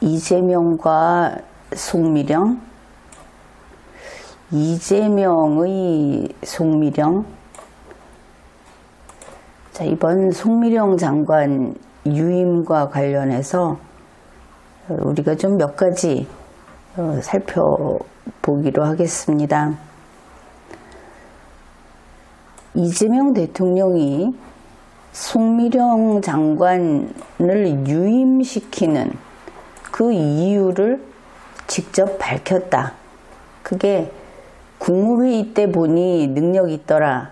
이재명과 송미령, 이재명의 송미령. 자, 이번 송미령 장관 유임과 관련해서 우리가 좀 몇 가지 살펴보기로 하겠습니다. 이재명 대통령이 송미령 장관을 유임시키는 그 이유를 직접 밝혔다. 그게 국무회의 때 보니 능력 있더라.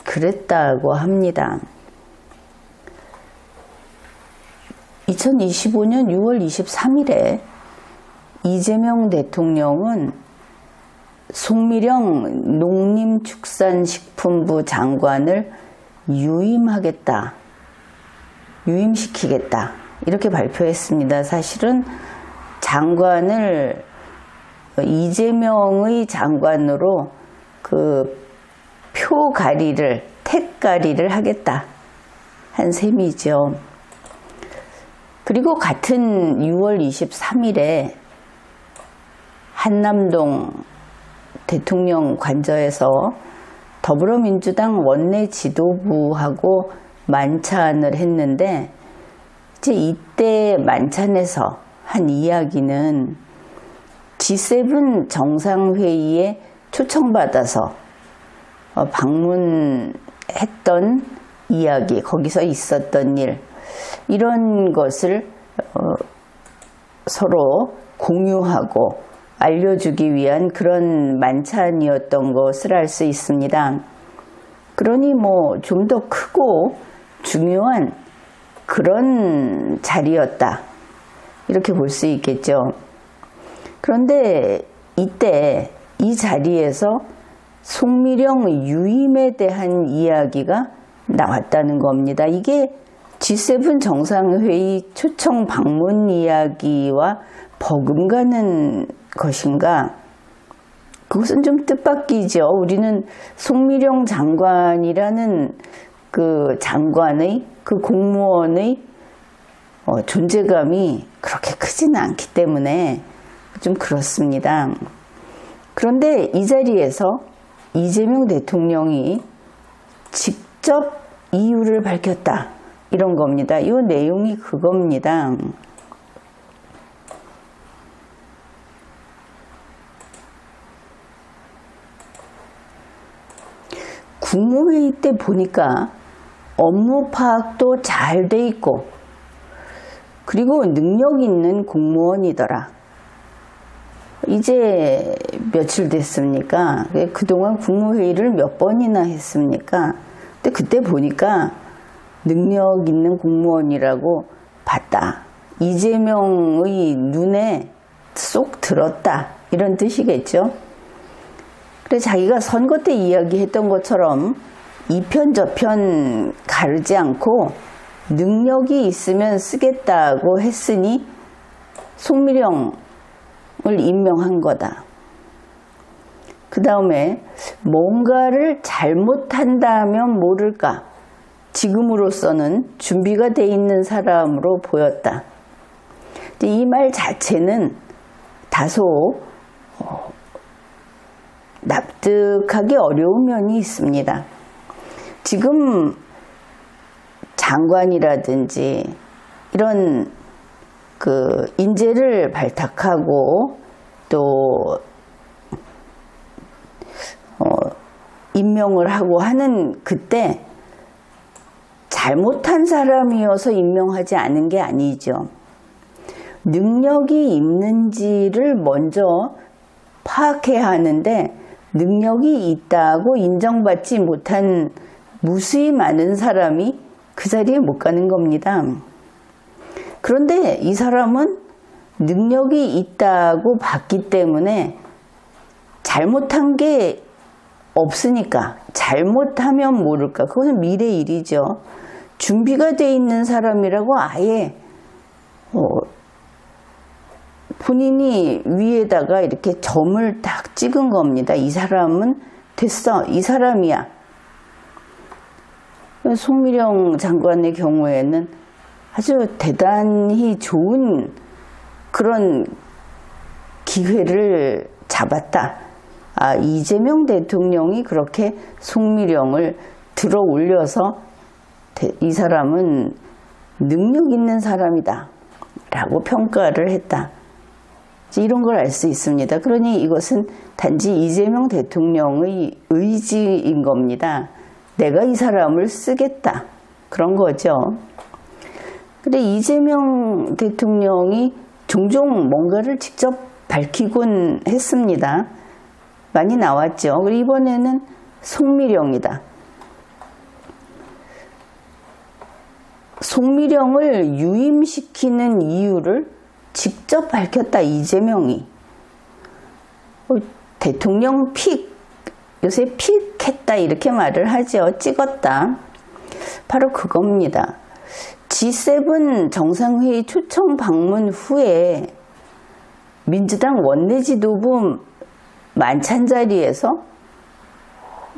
그랬다고 합니다. 2025년 6월 23일에 이재명 대통령은 송미령 농림축산식품부 장관을 유임하겠다, 유임시키겠다 이렇게 발표했습니다. 사실은 장관을 이재명의 장관으로 그 표가리를, 택가리를 하겠다 한 셈이죠. 그리고 같은 6월 23일에 한남동 대통령 관저에서 더불어민주당 원내 지도부하고 만찬을 했는데, 이제 이때 만찬에서 한 이야기는 G7 정상회의에 초청받아서 방문했던 이야기, 거기서 있었던 일, 이런 것을 서로 공유하고 알려주기 위한 그런 만찬이었던 것을 알 수 있습니다. 그러니 뭐 좀 더 크고 중요한 그런 자리였다, 이렇게 볼 수 있겠죠. 그런데 이때 이 자리에서 송미령 유임에 대한 이야기가 나왔다는 겁니다. 이게 G7 정상회의 초청 방문 이야기와 버금가는 것인가? 그것은 좀 뜻밖이죠. 우리는 송미령 장관이라는 그 장관의, 그 공무원의 존재감이 그렇게 크지는 않기 때문에 좀 그렇습니다. 그런데 이 자리에서 이재명 대통령이 직접 이유를 밝혔다, 이런 겁니다. 이 내용이 그겁니다. 국무회의 때 보니까 업무 파악도 잘 돼 있고, 그리고 능력 있는 공무원이더라. 이제 며칠 됐습니까? 그동안 국무회의를 몇 번이나 했습니까? 근데 그때 보니까 능력 있는 공무원이라고 봤다. 이재명의 눈에 쏙 들었다, 이런 뜻이겠죠. 그래서 자기가 선거 때 이야기했던 것처럼 이편 저편 가르지 않고 능력이 있으면 쓰겠다고 했으니 송미령을 임명한 거다. 그 다음에 뭔가를 잘못한다면 모를까, 지금으로서는 준비가 돼 있는 사람으로 보였다. 이 말 자체는 다소 납득하기 어려운 면이 있습니다. 지금 장관이라든지 이런 그 인재를 발탁하고 또 임명을 하고 하는 그때 잘못한 사람이어서 임명하지 않은 게 아니죠. 능력이 있는지를 먼저 파악해야 하는데, 능력이 있다고 인정받지 못한 무수히 많은 사람이 그 자리에 못 가는 겁니다. 그런데 이 사람은 능력이 있다고 봤기 때문에 잘못한 게 없으니까, 잘못하면 모를까, 그것은 미래 일이죠. 준비가 돼 있는 사람이라고 아예 본인이 위에다가 이렇게 점을 딱 찍은 겁니다. 이 사람은 됐어, 이 사람이야. 송미령 장관의 경우에는 아주 대단히 좋은 그런 기회를 잡았다. 이재명 대통령이 그렇게 송미령을 들어 올려서 이 사람은 능력 있는 사람이다 라고 평가를 했다. 이런 걸 알 수 있습니다. 그러니 이것은 단지 이재명 대통령의 의지인 겁니다. 내가 이 사람을 쓰겠다. 그런 거죠. 근데 이재명 대통령이 종종 뭔가를 직접 밝히곤 했습니다. 많이 나왔죠. 그리고 이번에는 송미령이다. 송미령을 유임시키는 이유를 직접 밝혔다. 이재명이. 대통령 픽, 요새 픽했다 이렇게 말을 하죠. 찍었다. 바로 그겁니다. G7 정상회의 초청 방문 후에 민주당 원내 지도부 만찬 자리에서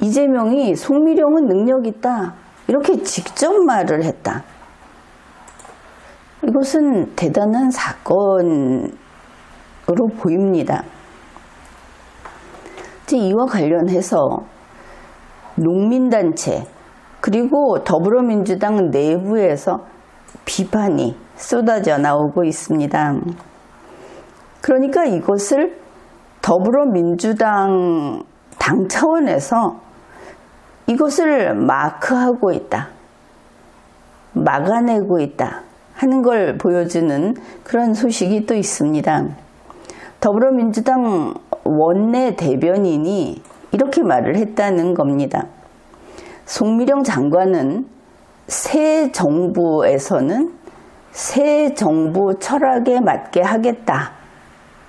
이재명이 송미령은 능력 있다 이렇게 직접 말을 했다. 이것은 대단한 사건으로 보입니다. 이와 관련해서 농민단체 그리고 더불어민주당 내부에서 비판이 쏟아져 나오고 있습니다. 그러니까 이것을 더불어민주당 당 차원에서 이것을 마크하고 있다. 막아내고 있다. 하는 걸 보여주는 그런 소식이 또 있습니다. 더불어민주당 원내 대변인이 이렇게 말을 했다는 겁니다. 송미령 장관은 새 정부에서는 새 정부 철학에 맞게 하겠다.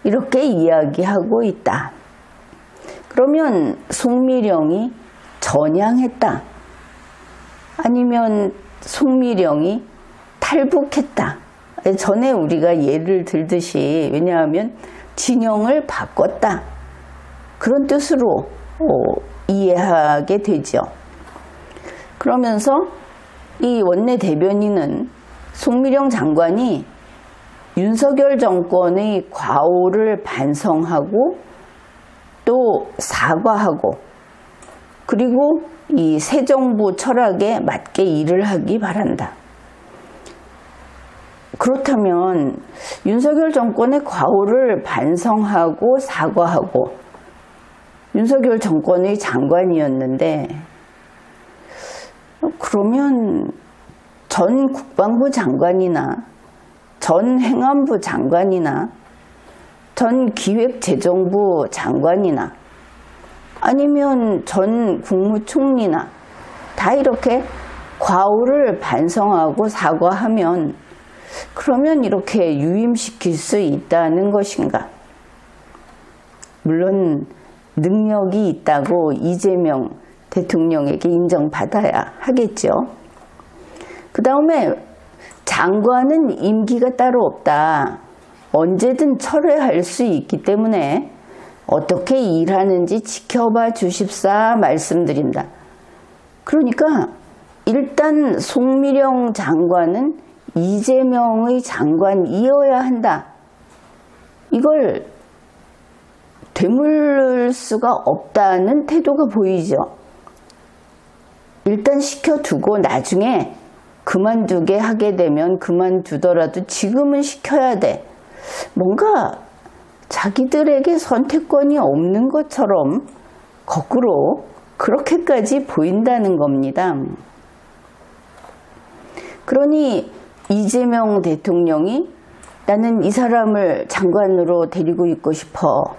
이렇게 이야기하고 있다. 그러면 송미령이 전향했다. 아니면 송미령이 탈북했다. 전에 우리가 예를 들듯이 왜냐하면 진영을 바꿨다. 그런 뜻으로 이해하게 되죠. 그러면서 이 원내 대변인은 송미령 장관이 윤석열 정권의 과오를 반성하고 또 사과하고 그리고 이 새 정부 철학에 맞게 일을 하기 바란다. 그렇다면 윤석열 정권의 과오를 반성하고 사과하고 윤석열 정권의 장관이었는데 그러면 전 국방부 장관이나 전 행안부 장관이나 전 기획재정부 장관이나 아니면 전 국무총리나 다 이렇게 과오를 반성하고 사과하면 그러면 이렇게 유임시킬 수 있다는 것인가? 물론 능력이 있다고 이재명 대통령에게 인정받아야 하겠죠. 그 다음에 장관은 임기가 따로 없다. 언제든 철회할 수 있기 때문에 어떻게 일하는지 지켜봐 주십사 말씀드린다. 그러니까 일단 송미령 장관은 이재명의 장관이어야 한다. 이걸 되물을 수가 없다는 태도가 보이죠. 일단 시켜두고 나중에 그만두게 하게 되면 그만두더라도 지금은 시켜야 돼. 뭔가 자기들에게 선택권이 없는 것처럼 거꾸로 그렇게까지 보인다는 겁니다. 그러니 이재명 대통령이 나는 이 사람을 장관으로 데리고 있고 싶어.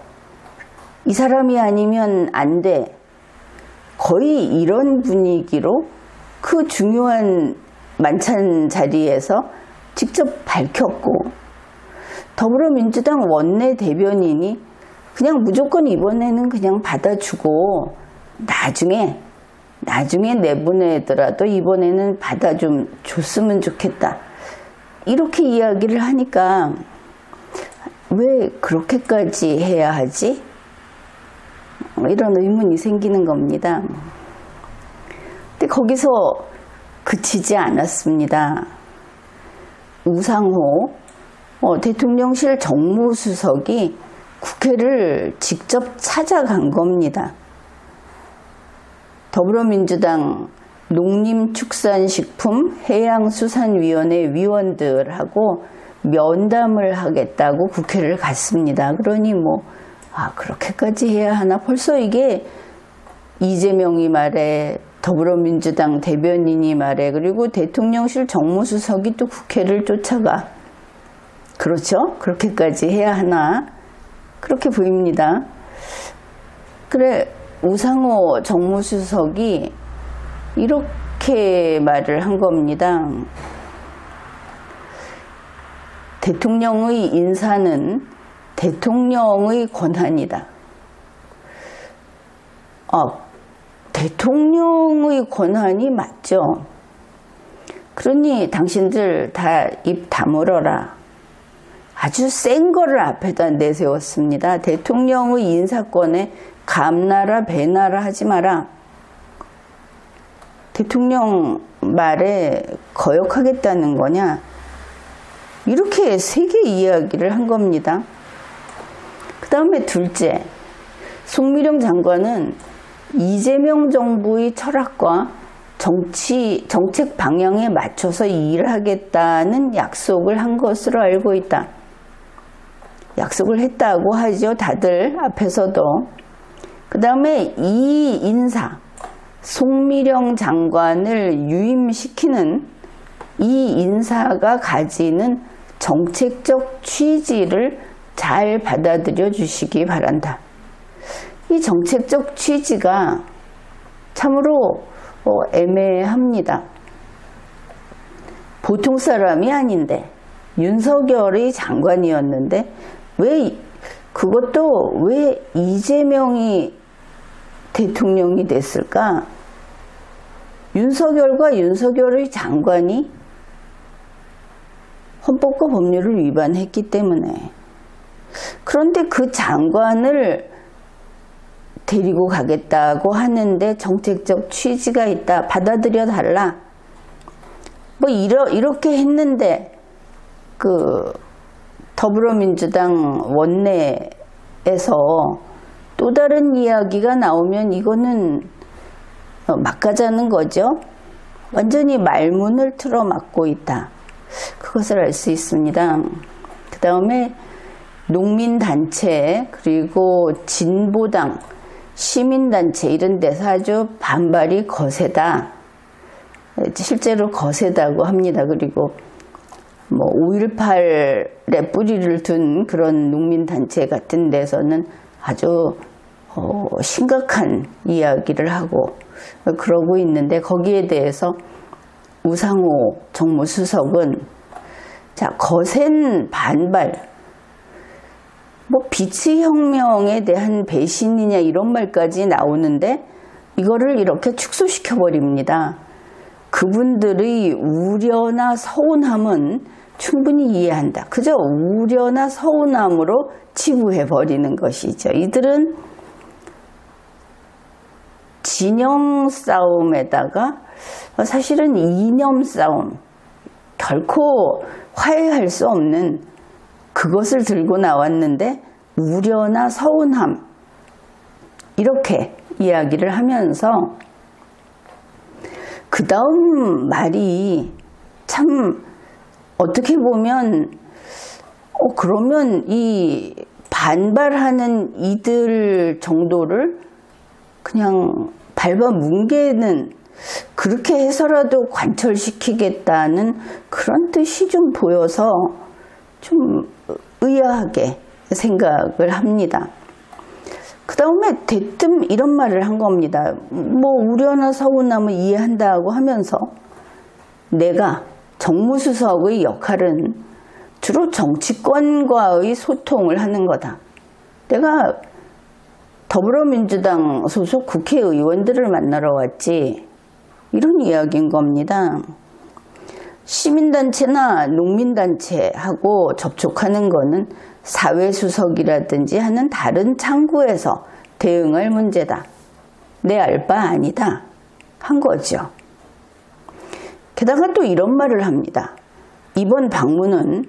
이 사람이 아니면 안 돼. 거의 이런 분위기로 그 중요한 만찬 자리에서 직접 밝혔고 더불어민주당 원내 대변인이 그냥 무조건 이번에는 그냥 받아주고 나중에 내보내더라도 이번에는 받아 좀 줬으면 좋겠다. 이렇게 이야기를 하니까 왜 그렇게까지 해야 하지? 이런 의문이 생기는 겁니다. 근데 거기서 그치지 않았습니다. 우상호 대통령실 정무수석이 국회를 직접 찾아간 겁니다. 더불어민주당 농림축산식품 해양수산위원회 위원들하고 면담을 하겠다고 국회를 갔습니다. 그러니 그렇게까지 해야 하나? 벌써 이게 이재명이 말해, 더불어민주당 대변인이 말해, 그리고 대통령실 정무수석이 또 국회를 쫓아가. 그렇죠? 그렇게까지 해야 하나? 그렇게 보입니다. 그래, 우상호 정무수석이 이렇게 말을 한 겁니다. 대통령의 인사는 대통령의 권한이다. 대통령의 권한이 맞죠. 그러니 당신들 다 입 다물어라. 아주 센 거를 앞에다 내세웠습니다. 대통령의 인사권에 감나라 배나라 하지 마라. 대통령 말에 거역하겠다는 거냐? 이렇게 세게 이야기를 한 겁니다. 그 다음에 둘째, 송미령 장관은 이재명 정부의 철학과 정책 방향에 맞춰서 일하겠다는 약속을 한 것으로 알고 있다. 약속을 했다고 하죠. 다들 앞에서도. 그 다음에 이 인사, 송미령 장관을 유임시키는 이 인사가 가지는 정책적 취지를 잘 받아들여 주시기 바란다. 이 정책적 취지가 참으로 애매합니다. 보통 사람이 아닌데, 윤석열이 장관이었는데 그것도 왜 이재명이 대통령이 됐을까? 윤석열과 윤석열의 장관이 헌법과 법률을 위반했기 때문에. 그런데 그 장관을 데리고 가겠다고 하는데 정책적 취지가 있다. 받아들여 달라. 이렇게 했는데 더불어민주당 원내에서 또 다른 이야기가 나오면 이거는 막가자는 거죠. 완전히 말문을 틀어막고 있다. 그것을 알 수 있습니다. 그 다음에 농민단체 그리고 진보당 시민단체 이런 데서 아주 반발이 거세다. 실제로 거세다고 합니다. 그리고 5.18에 뿌리를 둔 그런 농민단체 같은 데서는 아주 심각한 이야기를 하고 그러고 있는데, 거기에 대해서 우상호 정무수석은 거센 반발, 비치혁명에 대한 배신이냐 이런 말까지 나오는데 이거를 이렇게 축소시켜 버립니다. 그분들의 우려나 서운함은 충분히 이해한다. 그저 우려나 서운함으로 치부해 버리는 것이죠. 이들은 진영 싸움에다가 사실은 이념 싸움, 결코 화해할 수 없는 그것을 들고 나왔는데 우려나 서운함 이렇게 이야기를 하면서 그 다음 말이 참 어떻게 보면 그러면 이 반발하는 이들 정도를 그냥 밟아 뭉개는, 그렇게 해서라도 관철시키겠다는 그런 뜻이 좀 보여서 좀 의아하게 생각을 합니다. 그 다음에 대뜸 이런 말을 한 겁니다. 우려나 서운함을 이해한다고 하면서 내가 정무수석의 역할은 주로 정치권과의 소통을 하는 거다. 내가 더불어민주당 소속 국회의원들을 만나러 왔지. 이런 이야기인 겁니다. 시민단체나 농민단체하고 접촉하는 거는 사회수석이라든지 하는 다른 창구에서 대응할 문제다. 내 알 바 아니다. 한 거죠. 게다가 또 이런 말을 합니다. 이번 방문은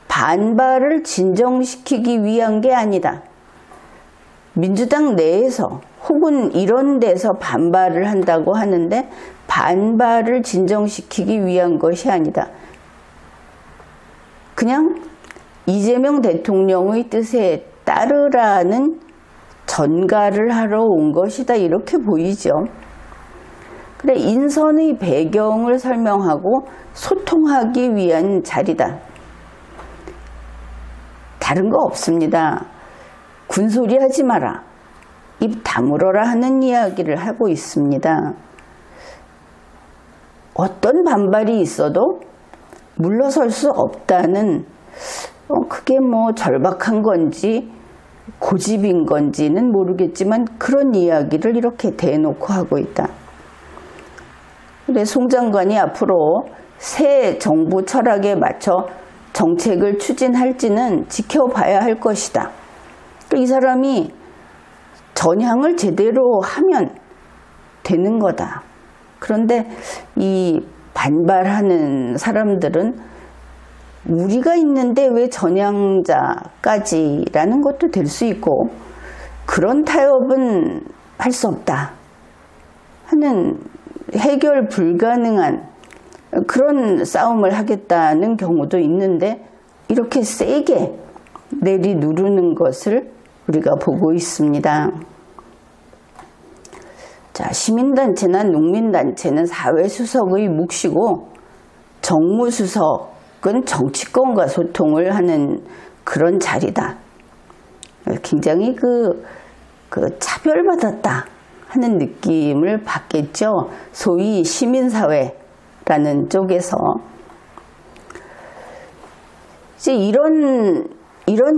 반발을 진정시키기 위한 게 아니다. 민주당 내에서 혹은 이런 데서 반발을 한다고 하는데 반발을 진정시키기 위한 것이 아니다. 그냥 이재명 대통령의 뜻에 따르라는 전가를 하러 온 것이다. 이렇게 보이죠. 그래, 인선의 배경을 설명하고 소통하기 위한 자리다. 다른 거 없습니다. 군소리 하지 마라. 입 다물어라 하는 이야기를 하고 있습니다. 어떤 반발이 있어도 물러설 수 없다는 그게 뭐 절박한 건지 고집인 건지는 모르겠지만 그런 이야기를 이렇게 대놓고 하고 있다. 그래, 송 장관이 앞으로 새 정부 철학에 맞춰 정책을 추진할지는 지켜봐야 할 것이다. 이 사람이 전향을 제대로 하면 되는 거다. 그런데 이 반발하는 사람들은 우리가 있는데 왜 전향자까지라는 것도 될 수 있고, 그런 타협은 할 수 없다 하는 해결 불가능한 그런 싸움을 하겠다는 경우도 있는데, 이렇게 세게 내리누르는 것을 우리가 보고 있습니다. 자, 시민단체나 농민단체는 사회수석의 몫이고 정무수석은 정치권과 소통을 하는 그런 자리다. 굉장히 그 차별받았다 하는 느낌을 받겠죠. 소위 시민사회라는 쪽에서. 이제 이런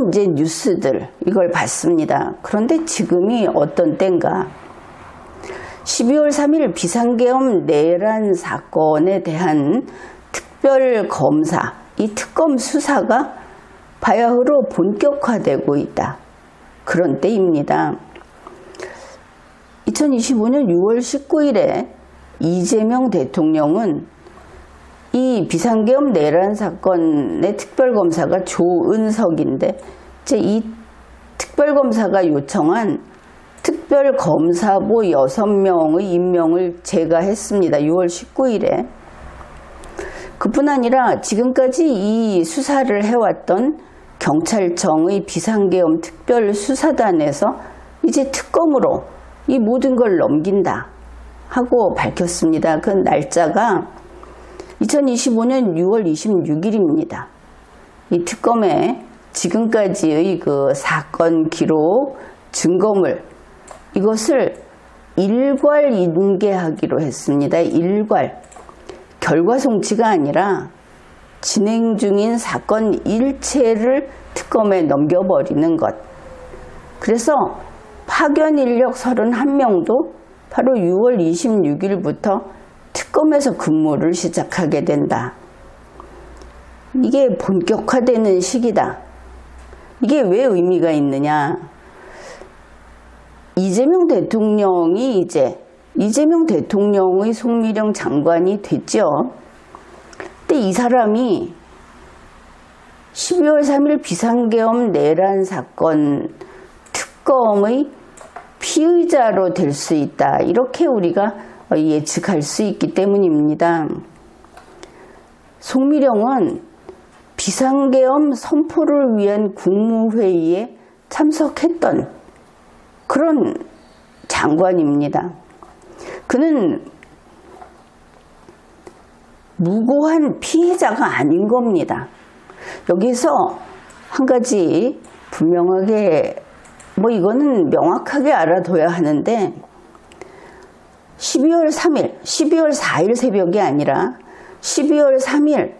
이제 뉴스들, 이걸 봤습니다. 그런데 지금이 어떤 때인가? 12월 3일 비상계엄 내란 사건에 대한 특별검사, 이 특검 수사가 바야흐로 본격화되고 있다. 그런 때입니다. 2025년 6월 19일에 이재명 대통령은 이 비상계엄 내란 사건의 특별검사가 조은석인데, 이제 이 특별검사가 요청한 특별검사보 6명의 임명을 제가 했습니다. 6월 19일에. 그뿐 아니라 지금까지 이 수사를 해왔던 경찰청의 비상계엄 특별수사단에서 이제 특검으로 이 모든 걸 넘긴다 하고 밝혔습니다. 그 날짜가 2025년 6월 26일입니다. 이 특검에 지금까지의 그 사건 기록, 증거물, 이것을 일괄 인계하기로 했습니다. 일괄. 결과 송치가 아니라 진행 중인 사건 일체를 특검에 넘겨버리는 것. 그래서 파견 인력 31명도 바로 6월 26일부터 특검에서 근무를 시작하게 된다. 이게 본격화되는 시기다. 이게 왜 의미가 있느냐? 이재명 대통령이 이재명 대통령의 송미령 장관이 됐죠. 근데 이 사람이 12월 3일 비상계엄 내란 사건 특검의 피의자로 될 수 있다. 이렇게 우리가 예측할 수 있기 때문입니다. 송미령은 비상계엄 선포를 위한 국무회의에 참석했던 그런 장관입니다. 그는 무고한 피해자가 아닌 겁니다. 여기서 한 가지 분명하게, 이거는 명확하게 알아둬야 하는데, 12월 4일 새벽이 아니라 12월 3일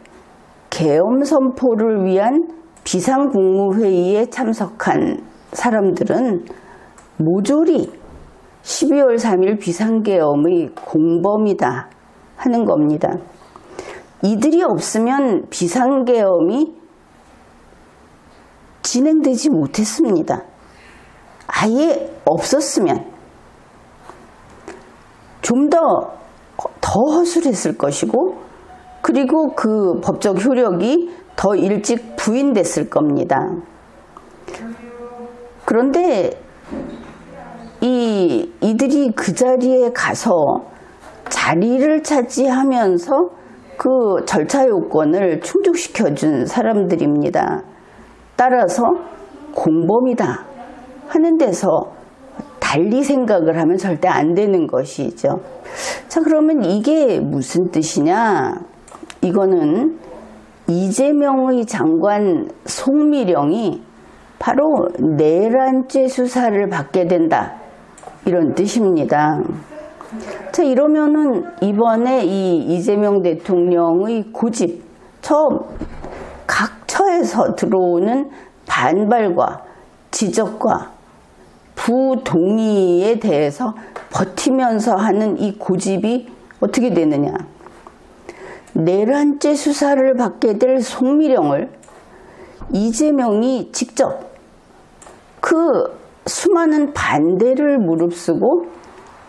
계엄 선포를 위한 비상국무회의에 참석한 사람들은 모조리 12월 3일 비상계엄의 공범이다 하는 겁니다. 이들이 없으면 비상계엄이 진행되지 못했습니다. 아예 없었으면 좀 더 허술했을 것이고, 그리고 그 법적 효력이 더 일찍 부인됐을 겁니다. 그런데 이들이 그 자리에 가서 자리를 차지하면서 그 절차 요건을 충족시켜준 사람들입니다. 따라서 공범이다 하는 데서 달리 생각을 하면 절대 안 되는 것이죠. 자, 그러면 이게 무슨 뜻이냐? 이거는 이재명의 장관 송미령이 바로 내란죄 수사를 받게 된다, 이런 뜻입니다. 자, 이러면은 이번에 이 이재명 대통령의 고집, 각 처에서 들어오는 반발과 지적과 부동의에 대해서 버티면서 하는 이 고집이 어떻게 되느냐? 내란죄 수사를 받게 될 송미령을 이재명이 직접 그 수많은 반대를 무릅쓰고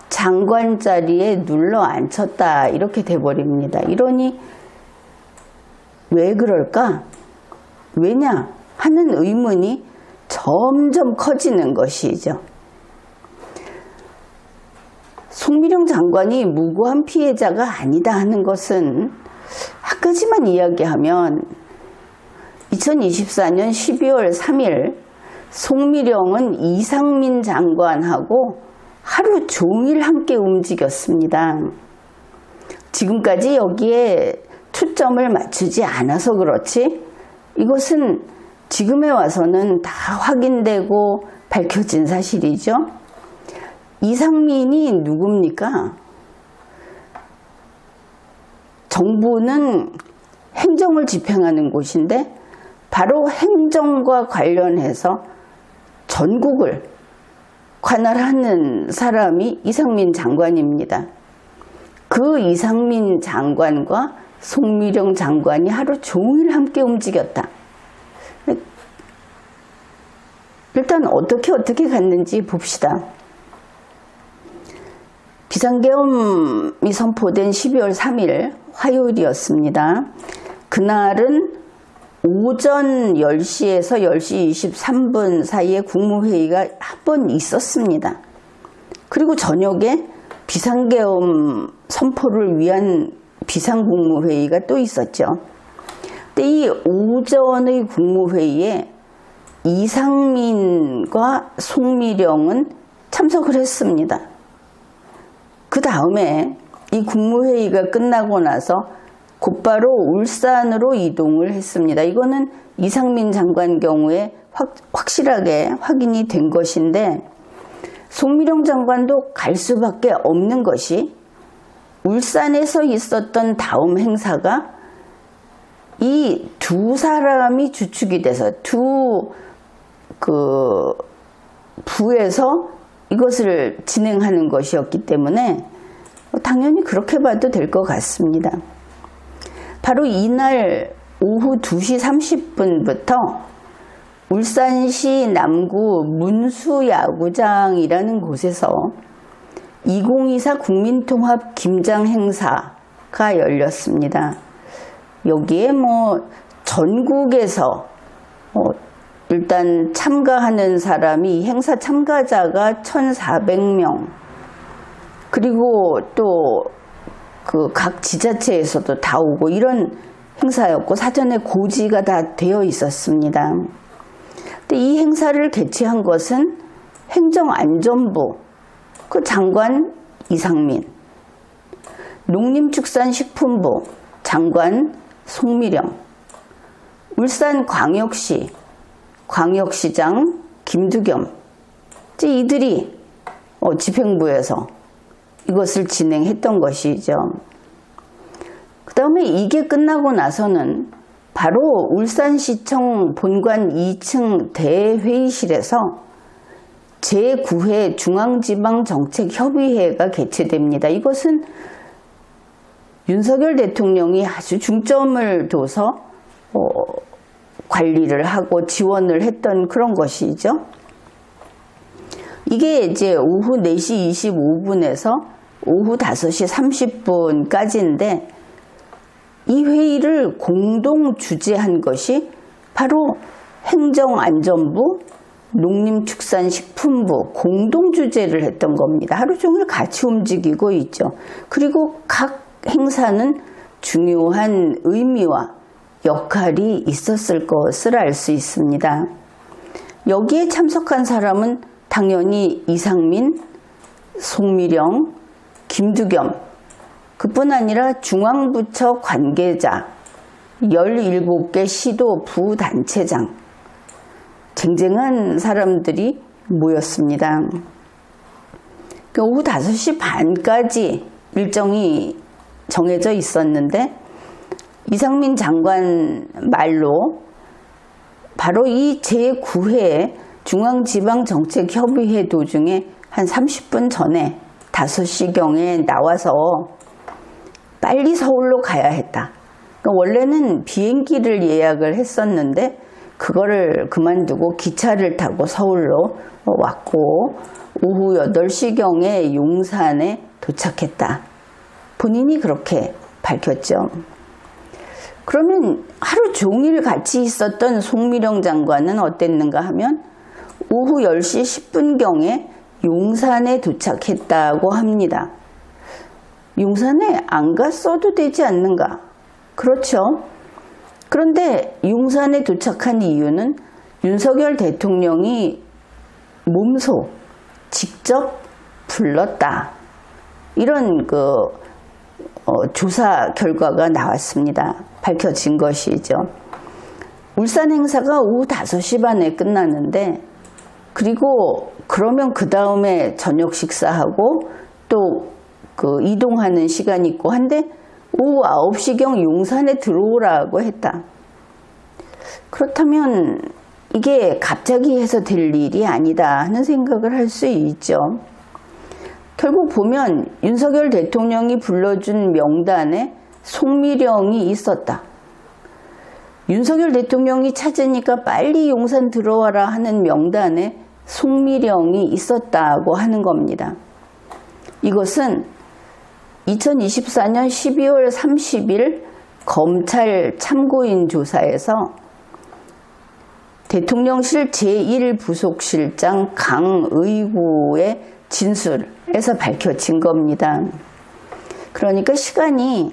장관 자리에 눌러 앉혔다, 이렇게 돼버립니다. 이러니 왜 그럴까? 왜냐? 하는 의문이 점점 커지는 것이죠. 송미령 장관이 무고한 피해자가 아니다 하는 것은 한 가지만 이야기하면 2024년 12월 3일 송미령은 이상민 장관하고 하루 종일 함께 움직였습니다. 지금까지 여기에 초점을 맞추지 않아서 그렇지 이것은 지금에 와서는 다 확인되고 밝혀진 사실이죠. 이상민이 누굽니까? 정부는 행정을 집행하는 곳인데 바로 행정과 관련해서 전국을 관할하는 사람이 이상민 장관입니다. 그 이상민 장관과 송미령 장관이 하루 종일 함께 움직였다. 일단 어떻게 갔는지 봅시다. 비상계엄이 선포된 12월 3일 화요일이었습니다. 그날은 오전 10시에서 10시 23분 사이에 국무회의가 한 번 있었습니다. 그리고 저녁에 비상계엄 선포를 위한 비상국무회의가 또 있었죠. 근데 이 오전의 국무회의에 이상민과 송미령은 참석을 했습니다. 그 다음에 이 국무회의가 끝나고 나서 곧바로 울산으로 이동을 했습니다. 이거는 이상민 장관 경우에 확실하게 확인이 된 것인데 송미령 장관도 갈 수밖에 없는 것이 울산에서 있었던 다음 행사가 이 두 사람이 주축이 돼서 두 부에서 이것을 진행하는 것이었기 때문에 당연히 그렇게 봐도 될 것 같습니다. 바로 이날 오후 2시 30분부터 울산시 남구 문수야구장이라는 곳에서 2024 국민통합 김장 행사가 열렸습니다. 여기에 전국에서 일단 참가하는 사람이 행사 참가자가 1,400명, 그리고 또 각 지자체에서도 다 오고 이런 행사였고 사전에 고지가 다 되어 있었습니다. 근데 이 행사를 개최한 것은 행정안전부 그 장관 이상민, 농림축산식품부 장관 송미령, 울산광역시 광역시장 김두겸, 이들이 집행부에서 이것을 진행했던 것이죠. 그 다음에 이게 끝나고 나서는 바로 울산시청 본관 2층 대회의실에서 제9회 중앙지방정책협의회가 개최됩니다. 이것은 윤석열 대통령이 아주 중점을 둬서 관리를 하고 지원을 했던 그런 것이죠. 이게 이제 오후 4시 25분에서 오후 5시 30분까지인데 이 회의를 공동 주재한 것이 바로 행정안전부, 농림축산식품부 공동 주재를 했던 겁니다. 하루 종일 같이 움직이고 있죠. 그리고 각 행사는 중요한 의미와 역할이 있었을 것을 알 수 있습니다. 여기에 참석한 사람은 당연히 이상민, 송미령, 김두겸, 그뿐 아니라 중앙부처 관계자, 17개 시도 부단체장, 쟁쟁한 사람들이 모였습니다. 오후 5시 반까지 일정이 정해져 있었는데 이상민 장관 말로 바로 이 제9회 중앙지방정책협의회 도중에 한 30분 전에 5시경에 나와서 빨리 서울로 가야 했다. 원래는 비행기를 예약을 했었는데 그거를 그만두고 기차를 타고 서울로 왔고 오후 8시경에 용산에 도착했다. 본인이 그렇게 밝혔죠. 그러면 하루 종일 같이 있었던 송미령 장관은 어땠는가 하면 오후 10시 10분경에 용산에 도착했다고 합니다. 용산에 안 갔어도 되지 않는가? 그렇죠. 그런데 용산에 도착한 이유는 윤석열 대통령이 몸소 직접 불렀다. 이런 조사 결과가 나왔습니다. 밝혀진 것이죠. 울산 행사가 오후 5시 반에 끝났는데 그리고 그러면 그 다음에 저녁 식사하고 또 이동하는 시간이 있고 한데 오후 9시경 용산에 들어오라고 했다. 그렇다면 이게 갑자기 해서 될 일이 아니다 하는 생각을 할 수 있죠. 결국 보면 윤석열 대통령이 불러준 명단에 송미령이 있었다. 윤석열 대통령이 찾으니까 빨리 용산 들어와라 하는 명단에 송미령이 있었다고 하는 겁니다. 이것은 2024년 12월 30일 검찰 참고인 조사에서 대통령실 제1부속실장 강의구의 진술에서 밝혀진 겁니다. 그러니까 시간이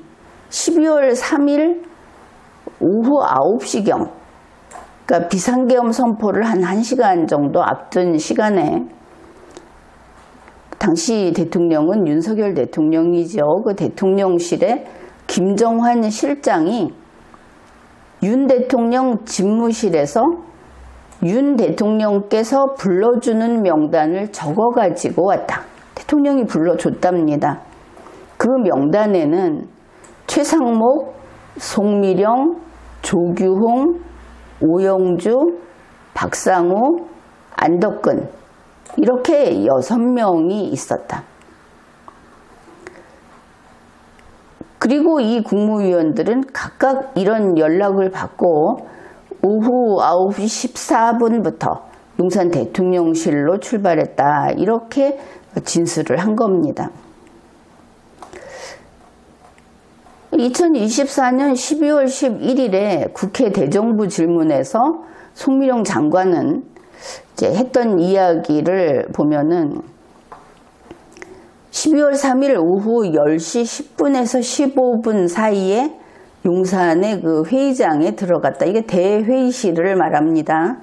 12월 3일 오후 9시경, 그러니까 비상계엄 선포를 한 1시간 정도 앞둔 시간에 당시 대통령은 윤석열 대통령이죠. 그 대통령실에 김정환 실장이 윤 대통령 집무실에서 윤 대통령께서 불러주는 명단을 적어가지고 왔다. 대통령이 불러줬답니다. 그 명단에는 최상목, 송미령, 조규홍, 오영주, 박상우, 안덕근 이렇게 6명이 있었다. 그리고 이 국무위원들은 각각 이런 연락을 받고 오후 9시 14분부터 용산 대통령실로 출발했다. 이렇게 진술을 한 겁니다. 2024년 12월 11일에 국회 대정부 질문에서 송미령 장관은 이제 했던 이야기를 보면은 12월 3일 오후 10시 10분에서 15분 사이에 용산의 그 회의장에 들어갔다. 이게 대회의실을 말합니다.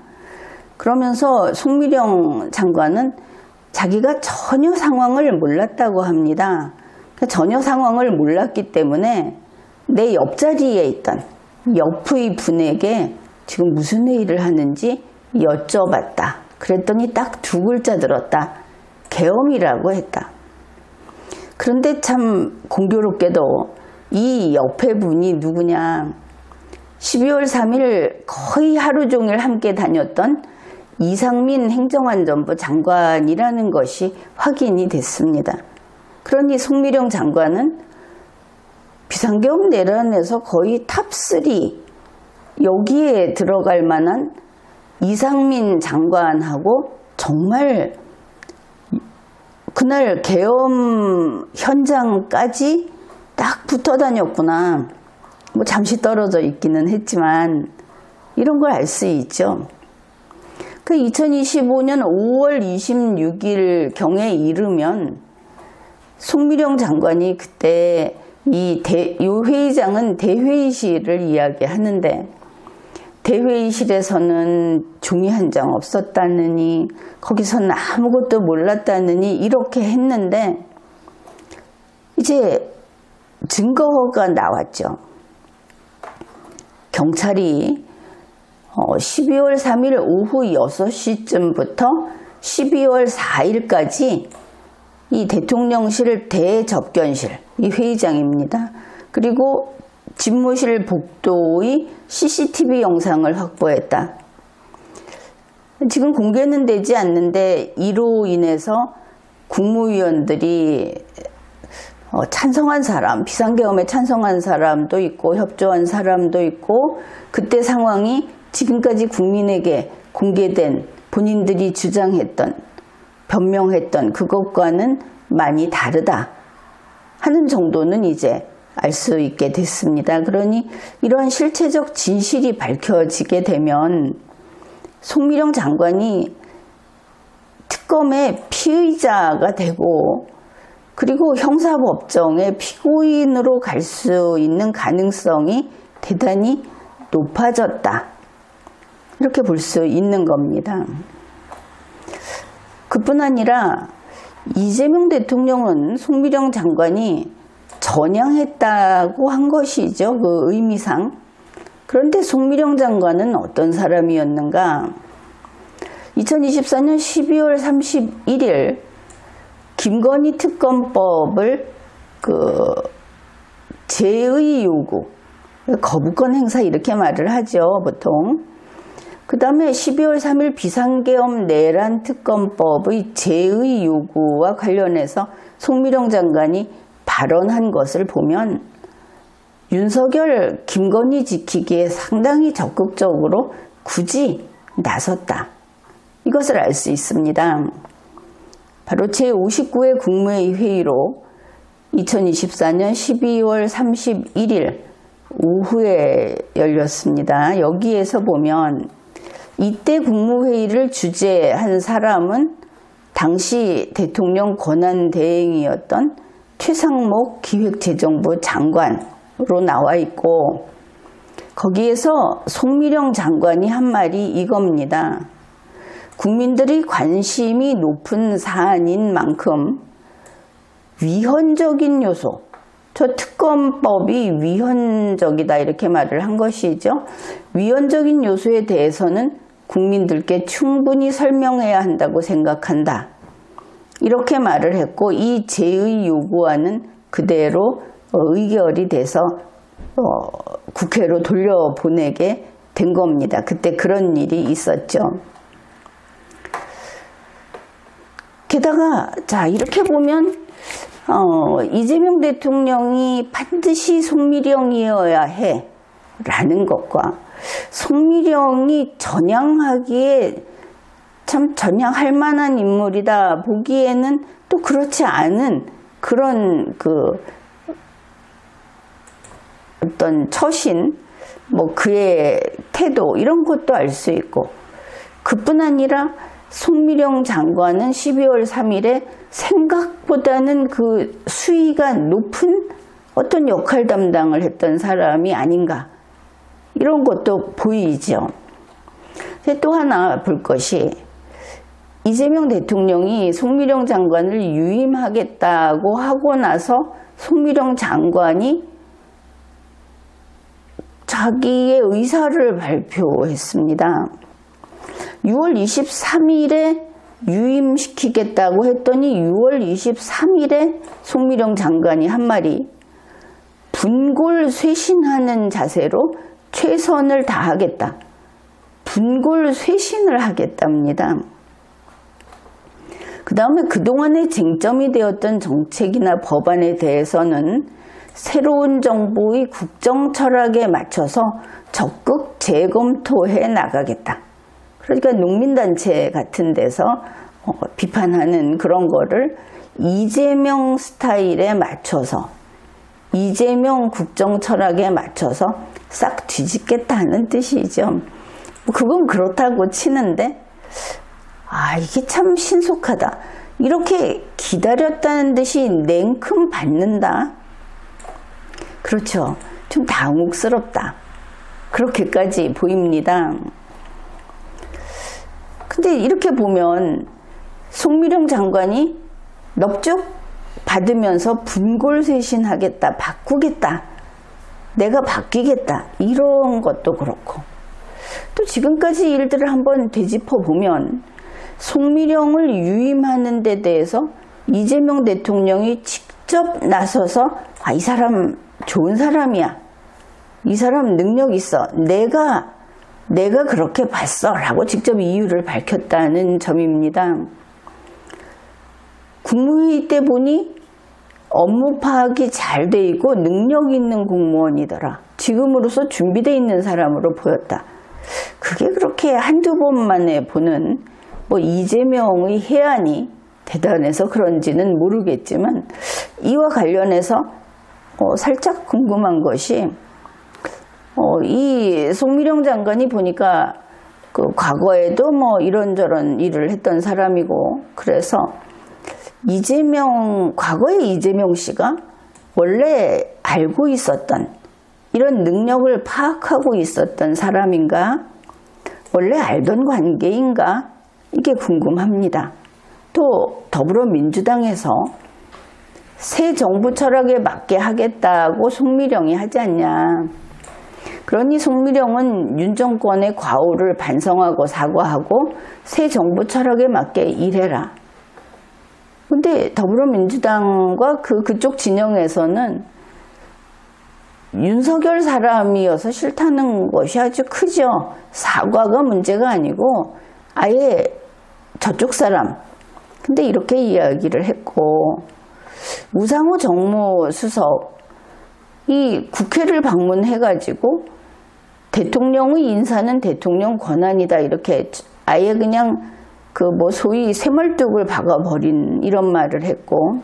그러면서 송미령 장관은 자기가 전혀 상황을 몰랐다고 합니다. 전혀 상황을 몰랐기 때문에 내 옆자리에 있던 옆의 분에게 지금 무슨 회의를 하는지 여쭤봤다. 그랬더니 딱 2글자 들었다. 계엄이라고 했다. 그런데 참 공교롭게도 이 옆에 분이 누구냐. 12월 3일 거의 하루 종일 함께 다녔던 이상민 행정안전부 장관이라는 것이 확인이 됐습니다. 그러니 송미령 장관은 비상계엄 내란에서 거의 탑3 여기에 들어갈 만한 이상민 장관하고 정말 그날 계엄 현장까지 딱 붙어 다녔구나. 뭐 잠시 떨어져 있기는 했지만 이런 걸 알 수 있죠. 그 2025년 5월 26일 경에 이르면 송미령 장관이 그때 이 회의장은 대회의실을 이야기하는데, 대회의실에서는 종이 한 장 없었다느니 거기서는 아무것도 몰랐다느니 이렇게 했는데, 이제 증거가 나왔죠. 경찰이 12월 3일 오후 6시쯤부터 12월 4일까지 이 대통령실 대접견실, 이 회의장입니다. 그리고 집무실 복도의 CCTV 영상을 확보했다. 지금 공개는 되지 않는데 이로 인해서 국무위원들이 찬성한 사람, 비상계엄에 찬성한 사람도 있고 협조한 사람도 있고, 그때 상황이 지금까지 국민에게 공개된 본인들이 주장했던, 변명했던 그것과는 많이 다르다 하는 정도는 이제 알 수 있게 됐습니다. 그러니 이러한 실체적 진실이 밝혀지게 되면 송미령 장관이 특검의 피의자가 되고, 그리고 형사법정의 피고인으로 갈 수 있는 가능성이 대단히 높아졌다, 이렇게 볼 수 있는 겁니다. 그뿐 아니라 이재명 대통령은 송미령 장관이 전향했다고 한 것이죠, 그 의미상. 그런데 송미령 장관은 어떤 사람이었는가? 2024년 12월 31일 김건희 특검법을 제의 요구, 거부권 행사 이렇게 말을 하죠, 보통. 그 다음에 12월 3일 비상계엄 내란 특검법의 제의 요구와 관련해서 송미령 장관이 발언한 것을 보면 윤석열, 김건희 지키기에 상당히 적극적으로 굳이 나섰다, 이것을 알 수 있습니다. 바로 제59회 국무회의 회의로 2024년 12월 31일 오후에 열렸습니다. 여기에서 보면 이때 국무회의를 주재한 사람은 당시 대통령 권한대행이었던 최상목 기획재정부 장관으로 나와 있고, 거기에서 송미령 장관이 한 말이 이겁니다. 국민들의 관심이 높은 사안인 만큼 위헌적인 요소, 저 특검법이 위헌적이다 이렇게 말을 한 것이죠. 위헌적인 요소에 대해서는 국민들께 충분히 설명해야 한다고 생각한다, 이렇게 말을 했고, 이 제의 요구안은 그대로 의결이 돼서 국회로 돌려보내게 된 겁니다. 그때 그런 일이 있었죠. 게다가 자, 이렇게 보면 이재명 대통령이 반드시 송미령이어야 해 라는 것과, 송미령이 전향하기에 참 전향할 만한 인물이다 보기에는 또 그렇지 않은 그런 어떤 처신, 뭐 그의 태도, 이런 것도 알 수 있고, 그뿐 아니라 송미령 장관은 12월 3일에 생각보다는 그 수위가 높은 어떤 역할 담당을 했던 사람이 아닌가, 이런 것도 보이죠. 또 하나 볼 것이, 이재명 대통령이 송미령 장관을 유임하겠다고 하고 나서 송미령 장관이 자기의 의사를 발표했습니다. 6월 23일에 유임시키겠다고 했더니 6월 23일에 송미령 장관이 한 말이, 분골쇄신하는 자세로 최선을 다하겠다, 분골쇄신을 하겠답니다. 그 다음에 그동안의 쟁점이 되었던 정책이나 법안에 대해서는 새로운 정부의 국정 철학에 맞춰서 적극 재검토해 나가겠다. 그러니까 농민단체 같은 데서 비판하는 그런 거를 이재명 스타일에 맞춰서 이재명 국정 철학에 맞춰서 싹 뒤집겠다는 뜻이죠. 그건 그렇다고 치는데 이게 참 신속하다. 이렇게 기다렸다는 듯이 냉큼 받는다. 그렇죠. 좀 당혹스럽다. 그렇게까지 보입니다. 근데 이렇게 보면 송미령 장관이 넙죽 받으면서 분골쇄신하겠다, 바꾸겠다, 내가 바뀌겠다, 이런 것도 그렇고, 또 지금까지 일들을 한번 되짚어 보면 송미령을 유임하는 데 대해서 이재명 대통령이 직접 나서서 이 사람 좋은 사람이야, 이 사람 능력 있어, 내가 그렇게 봤어 라고 직접 이유를 밝혔다는 점입니다. 국무회의 때 보니 업무 파악이 잘 돼 있고 능력 있는 공무원이더라. 지금으로서 준비되어 있는 사람으로 보였다. 그게 그렇게 한두 번 만에 보는 이재명의 해안이 대단해서 그런지는 모르겠지만, 이와 관련해서 살짝 궁금한 것이, 이 송미령 장관이 보니까 과거에도 이런저런 일을 했던 사람이고, 그래서 과거의 이재명 씨가 원래 알고 있었던, 이런 능력을 파악하고 있었던 사람인가? 원래 알던 관계인가? 이게 궁금합니다. 또 더불어민주당에서 새 정부 철학에 맞게 하겠다고 송미령이 하지 않냐. 그러니 송미령은 윤 정권의 과오를 반성하고 사과하고 새 정부 철학에 맞게 일해라. 근데 더불어민주당과 그쪽 진영에서는 윤석열 사람이어서 싫다는 것이 아주 크죠. 사과가 문제가 아니고 아예 저쪽 사람. 근데 이렇게 이야기를 했고, 우상호 정무수석 이 국회를 방문해가지고 대통령의 인사는 대통령 권한이다, 이렇게 아예 그냥 소위 새멀뚝을 박아버린 이런 말을 했고,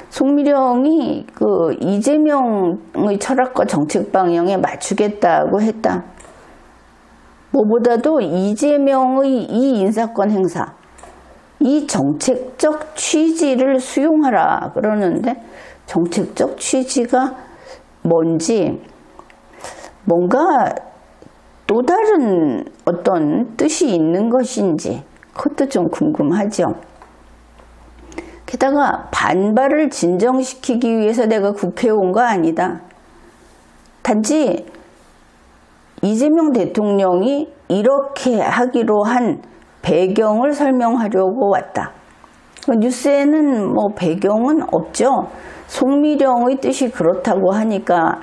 송미령이 이재명의 철학과 정책 방향에 맞추겠다고 했다. 무엇보다도 이재명의 이 인사권 행사, 이 정책적 취지를 수용하라 그러는데, 정책적 취지가 뭔지, 뭔가 또 다른 어떤 뜻이 있는 것인지 그것도 좀 궁금하죠. 게다가 반발을 진정시키기 위해서 내가 국회에 온 거 아니다. 단지 이재명 대통령이 이렇게 하기로 한 배경을 설명하려고 왔다. 뉴스에는 배경은 없죠. 송미령의 뜻이 그렇다고 하니까,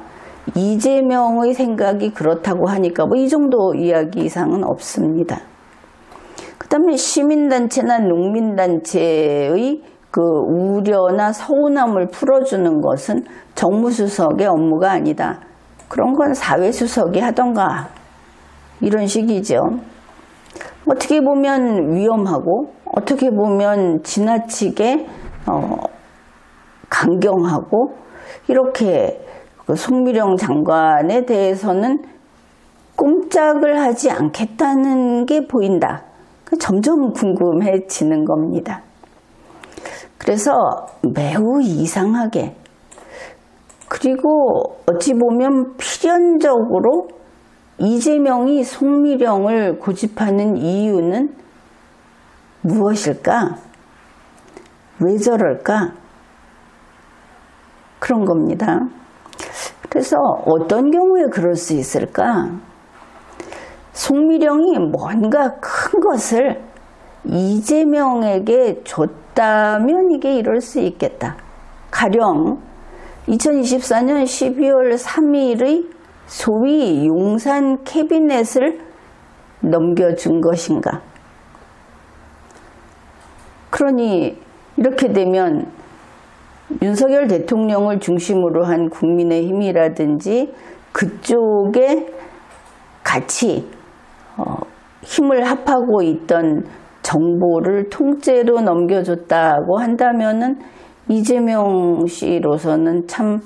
이재명의 생각이 그렇다고 하니까 이 정도 이야기 이상은 없습니다. 그 다음에 시민단체나 농민단체의 우려나 서운함을 풀어주는 것은 정무수석의 업무가 아니다. 그런 건 사회수석이 하던가, 이런 식이죠. 어떻게 보면 위험하고, 어떻게 보면 지나치게 강경하고, 이렇게 송미령 장관에 대해서는 꼼짝을 하지 않겠다는 게 보인다. 점점 궁금해지는 겁니다. 그래서 매우 이상하게, 그리고 어찌 보면 필연적으로 이재명이 송미령을 고집하는 이유는 무엇일까? 왜 저럴까? 그런 겁니다. 그래서 어떤 경우에 그럴 수 있을까? 송미령이 뭔가 큰 것을 이재명에게 줬다면 이게 이럴 수 있겠다. 가령 2024년 12월 3일의 소위 용산 캐비넷을 넘겨준 것인가? 그러니 이렇게 되면 윤석열 대통령을 중심으로 한 국민의힘이라든지 그쪽에 같이 힘을 합하고 있던 정보를 통째로 넘겨줬다고 한다면은 이재명 씨로서는 참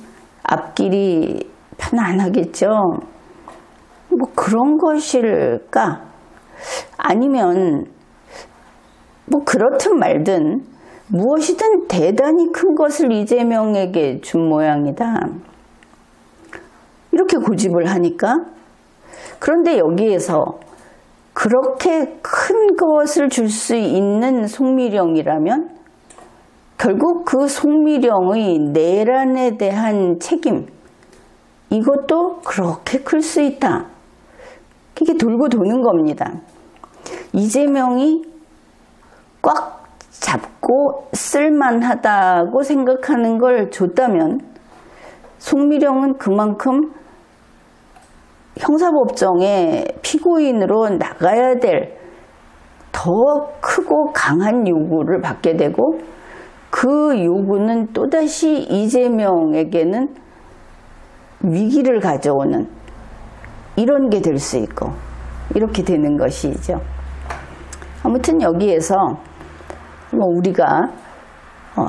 앞길이 편안하겠죠. 뭐 그런 것일까? 아니면 뭐 그렇든 말든 무엇이든 대단히 큰 것을 이재명에게 준 모양이다. 이렇게 고집을 하니까, 그런데 여기에서 그렇게 큰 것을 줄 수 있는 송미령이라면 결국 그 송미령의 내란에 대한 책임, 이것도 그렇게 클 수 있다. 이게 돌고 도는 겁니다. 이재명이 꽉 잡고 쓸만하다고 생각하는 걸 줬다면 송미령은 그만큼 형사법정에 피고인으로 나가야 될 더 크고 강한 요구를 받게 되고, 그 요구는 또다시 이재명에게는 위기를 가져오는 이런 게 될 수 있고, 이렇게 되는 것이죠. 아무튼 여기에서 뭐 우리가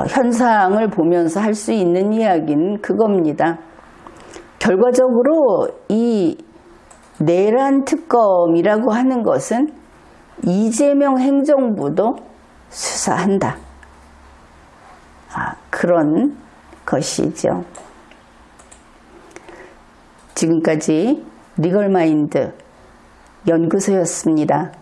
현상을 보면서 할 수 있는 이야기는 그겁니다. 결과적으로 이 내란 특검이라고 하는 것은 이재명 행정부도 수사한다. 그런 것이죠. 지금까지 리걸마인드 연구소였습니다.